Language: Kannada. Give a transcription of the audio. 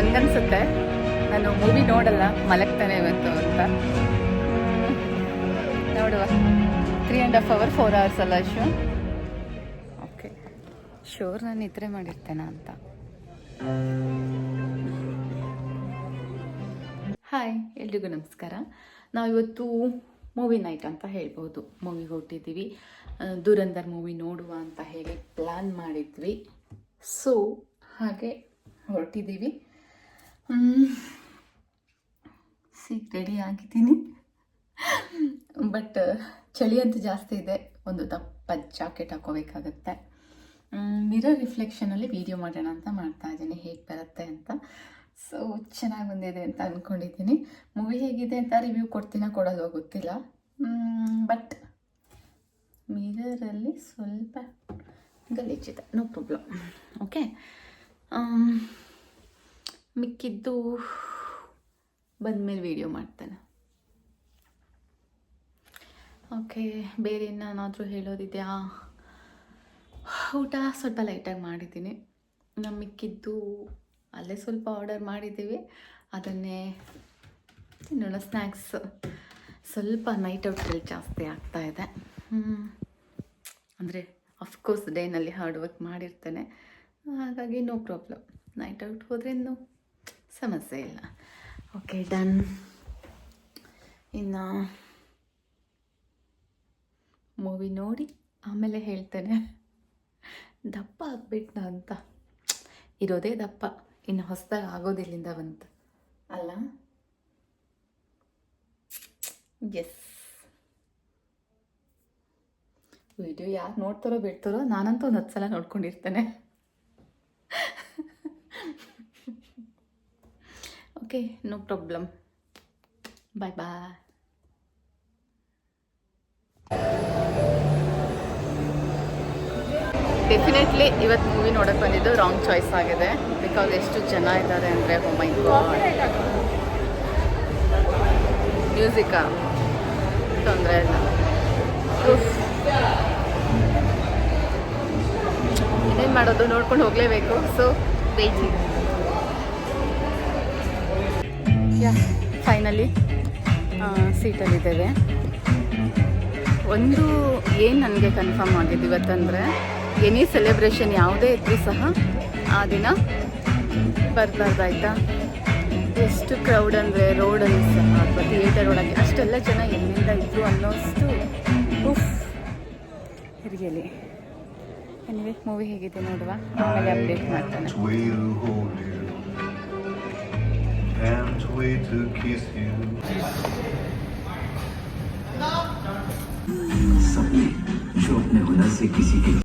ನನಗನ್ಸುತ್ತೆ ನಾನು ಮೂವಿ ನೋಡಲ್ಲ, ಮಲಗ್ತಾನೆ ಇವತ್ತು ಅಂತ. ನೋಡುವ 3.5 hour 4 hours ಅಲ್ಲ ಶೋ. ಓಕೆ, ಶೋರ್ ನಾನು ನಿದ್ರೆ ಮಾಡಿರ್ತೇನೆ ಅಂತ. ಹಾಯ್, ಎಲ್ರಿಗೂ ನಮಸ್ಕಾರ. ನಾವಿವತ್ತು ಮೂವಿ ನೈಟ್ ಅಂತ ಹೇಳ್ಬೋದು. ಮೂವಿಗೆ ಹೊರಟಿದ್ದೀವಿ, ದುರಂಧರ್ ಮೂವಿ ನೋಡುವ ಅಂತ ಹೇಳಿ ಪ್ಲ್ಯಾನ್ ಮಾಡಿದ್ವಿ. ಸೊ ಹಾಗೆ ಹೊರಟಿದ್ದೀವಿ. ರೆಡಿ ಆಗಿದ್ದೀನಿ, ಬಟ್ ಚಳಿ ಅಂತೂ ಜಾಸ್ತಿ ಇದೆ. ಒಂದು ದಪ್ಪ ಜಾಕೆಟ್ ಹಾಕೋಬೇಕಾಗತ್ತೆ. ಮಿರರ್ ರಿಫ್ಲೆಕ್ಷನಲ್ಲಿ ವೀಡಿಯೋ ಮಾಡೋಣ ಅಂತ ಮಾಡ್ತಾ ಇದ್ದೀನಿ, ಹೇಗೆ ಬರುತ್ತೆ ಅಂತ. ಸೊ ಚೆನ್ನಾಗಿ ಬಂದಿದೆ ಅಂತ ಅಂದ್ಕೊಂಡಿದ್ದೀನಿ. ಮೂವಿ ಹೇಗಿದೆ ಅಂತ ರಿವ್ಯೂ ಕೊಡೋದು ಗೊತ್ತಿಲ್ಲ, ಬಟ್ ಮಿರರಲ್ಲಿ ಸ್ವಲ್ಪ ಗಲೀಜಿದೆ, ನೋ ಪ್ರಾಬ್ಲಮ್. ಓಕೆ, ಮಿಕ್ಕಿದ್ದು ಬಂದಮೇಲೆ ವೀಡಿಯೋ ಮಾಡ್ತೇನೆ. ಓಕೆ, ಬೇರೆ ಏನಾದರೂ ಹೇಳೋದಿದೆಯಾ? ಊಟ ಸ್ವಲ್ಪ ಲೈಟಾಗಿ ಮಾಡಿದ್ದೀನಿ. ಮಿಕ್ಕಿದ್ದು ಅಲ್ಲೇ ಸ್ವಲ್ಪ ಆರ್ಡರ್ ಮಾಡಿದ್ದೀವಿ, ಅದನ್ನೇ ತಿನ್ನೋಣ. ಸ್ನ್ಯಾಕ್ಸ್ ಸ್ವಲ್ಪ ನೈಟ್ ಔಟಲ್ಲಿ ಜಾಸ್ತಿ ಆಗ್ತಾಯಿದೆ. ಅಂದರೆ ಅಫ್ಕೋರ್ಸ್ ಡೇನಲ್ಲಿ ಹಾರ್ಡ್ ವರ್ಕ್ ಮಾಡಿರ್ತೇನೆ, ಹಾಗಾಗಿ ನೋ ಪ್ರಾಬ್ಲಮ್. ನೈಟ್ ಔಟ್ ಹೋದರೆ ಇನ್ನೂ ಸಮಸ್ಯೆ ಇಲ್ಲ. Okay, done. ಇನ್ನು ಮೂವಿ ನೋಡಿ ಆಮೇಲೆ ಹೇಳ್ತೇನೆ ದಪ್ಪ ಆಗ್ಬಿಟ್ನ ಅಂತ. ಇರೋದೇ ದಪ್ಪ, ಇನ್ನು ಹೊಸದಾಗಿ ಆಗೋದಿಲ್ಲಿಂದ ಬಂತು ಅಲ್ಲ. ಎಸ್, ವಿಡಿಯೋ ಯಾರು ನೋಡ್ತಾರೋ ಬಿಡ್ತಾರೋ, ನಾನಂತೂ ಒಂದು 10 ಸಲ ನೋಡ್ಕೊಂಡಿರ್ತೇನೆ. Okay, no problem. Bye bye. Definitely ಇವತ್ತು ಮೂವಿ ನೋಡೋಕ್ಕೆ ಬಂದಿದ್ದು ರಾಂಗ್ ಚಾಯ್ಸ್ ಆಗಿದೆ. ಬಿಕಾಸ್ ಎಷ್ಟು ಜನ ಇದ್ದಾರೆ ಅಂದರೆ, ಓ ಮೈ ಗಾಡ್. ಮ್ಯೂಸಿಕಾ ತೊಂದರೆ ಇಲ್ಲ, ಇನ್ನೇನು ಮಾಡೋದು, ನೋಡ್ಕೊಂಡು ಹೋಗಲೇಬೇಕು. So waiting. ಫೈನಲಿ ಸೀಟಲ್ಲಿದ್ದೇವೆ. ಒಂದು ಏನು ನನಗೆ ಕನ್ಫರ್ಮ್ ಆಗಿದೆ ಇವತ್ತಂದರೆ, ಎನಿ ಸೆಲೆಬ್ರೇಷನ್ ಯಾವುದೇ ಇದ್ದರೂ ಸಹ ಆ ದಿನ ಬರಬಾರ್ದಾಯ್ತಾ. ಎಷ್ಟು ಕ್ರೌಡ್ ಅಂದರೆ ರೋಡಲ್ಲಿ ಸಹ ಅಥವಾ ಥಿಯೇಟರ್ ಒಳಗೆ ಅಷ್ಟೆಲ್ಲ ಜನ ಎಲ್ಲಿಂದ ಇದ್ದರು ಅನ್ನೋಷ್ಟು ಉಫ್ ರಿಯಲಿ. ಎನಿವೆ, ಮೂವಿ ಹೇಗಿದೆ ನೋಡುವ, ಆಮೇಲೆ ಅಪ್ಡೇಟ್ ಮಾಡ್ತಾನೆ. सपने जो अपने हुनर से किसी के